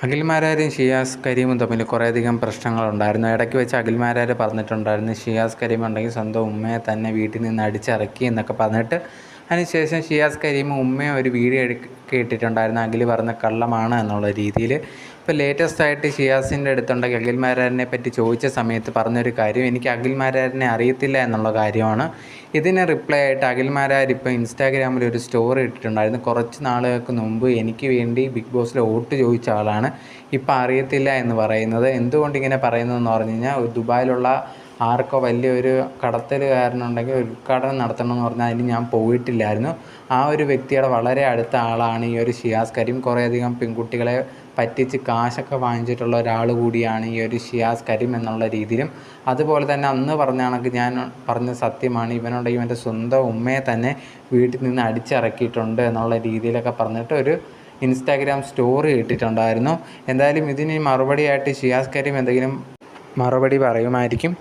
അഖിൽമാരാരും ഷിയാസ് കരീമും തമ്മിൽ കുറേയധികം പ്രശ്നങ്ങളുണ്ടായിരുന്നു. ഇടയ്ക്ക് വെച്ച് അഖിൽമാരാർ പറഞ്ഞിട്ടുണ്ടായിരുന്നു ഷിയാസ് കരീം ഉണ്ടെങ്കിൽ സ്വന്തം ഉമ്മയെ തന്നെ വീട്ടിൽ നിന്ന് അടിച്ചിറക്കി എന്നൊക്കെ പറഞ്ഞിട്ട്. അതിനുശേഷം ഷിയാസ് കരീം ഉമ്മയെ ഒരു വീഡിയോ ഇട്ടിട്ടുണ്ടായിരുന്നു അഖിൽ പറഞ്ഞ കള്ളമാണ് എന്നുള്ള രീതിയിൽ. ഇപ്പോൾ ലേറ്റസ്റ്റ് ആയിട്ട് ഷിയാസിൻ്റെ അടുത്തുണ്ടെങ്കിൽ അഖിൽമാരാരിനെ പറ്റി ചോദിച്ച സമയത്ത് പറഞ്ഞൊരു കാര്യം, എനിക്ക് അഖിൽമാരാരിനെ അറിയത്തില്ല എന്നുള്ള കാര്യമാണ്. ഇതിന് റിപ്ലൈ ആയിട്ട് അഖിൽമാരാർ ഇപ്പോൾ ഇൻസ്റ്റാഗ്രാമിൽ ഒരു സ്റ്റോറി ഇട്ടിട്ടുണ്ടായിരുന്നു. കുറച്ച് നാളുകൾക്ക് മുമ്പ് എനിക്ക് വേണ്ടി ബിഗ് ബോസിൽ വോട്ട് ചോദിച്ച ആളാണ്, ഇപ്പം അറിയത്തില്ല എന്ന് പറയുന്നത്. എന്തുകൊണ്ട് ഇങ്ങനെ പറയുന്നതെന്ന് പറഞ്ഞു കഴിഞ്ഞാൽ, ദുബായിലുള്ള ആർക്കോ വലിയൊരു കടത്തലുകാരനുണ്ടെങ്കിൽ ഒരു ഉദ്ഘാടനം നടത്തണമെന്ന് പറഞ്ഞാൽ അതിന് ഞാൻ പോയിട്ടില്ലായിരുന്നു. ആ ഒരു വ്യക്തിയുടെ വളരെ അടുത്ത ആളാണ് ഈ ഒരു ഷിയാസ് കരീം. കുറേയധികം പെൺകുട്ടികളെ പറ്റിച്ച് കാശൊക്കെ വാങ്ങിച്ചിട്ടുള്ള ഒരാൾ കൂടിയാണ് ഈ ഒരു ഷിയാസ് കരീം എന്നുള്ള രീതിയിലും. അതുപോലെ തന്നെ അന്ന് പറഞ്ഞ കണക്ക് ഞാൻ പറഞ്ഞ സത്യമാണ്, ഇവൻ്റെ സ്വന്തം ഉമ്മയെ തന്നെ വീട്ടിൽ നിന്ന് അടിച്ചിറക്കിയിട്ടുണ്ട് എന്നുള്ള രീതിയിലൊക്കെ പറഞ്ഞിട്ട് ഒരു ഇൻസ്റ്റാഗ്രാം സ്റ്റോറി ഇട്ടിട്ടുണ്ടായിരുന്നു. എന്തായാലും ഇതിന് മറുപടിയായിട്ട് ഷിയാസ് കരീം എന്തെങ്കിലും മറുപടി പറയുമായിരിക്കും.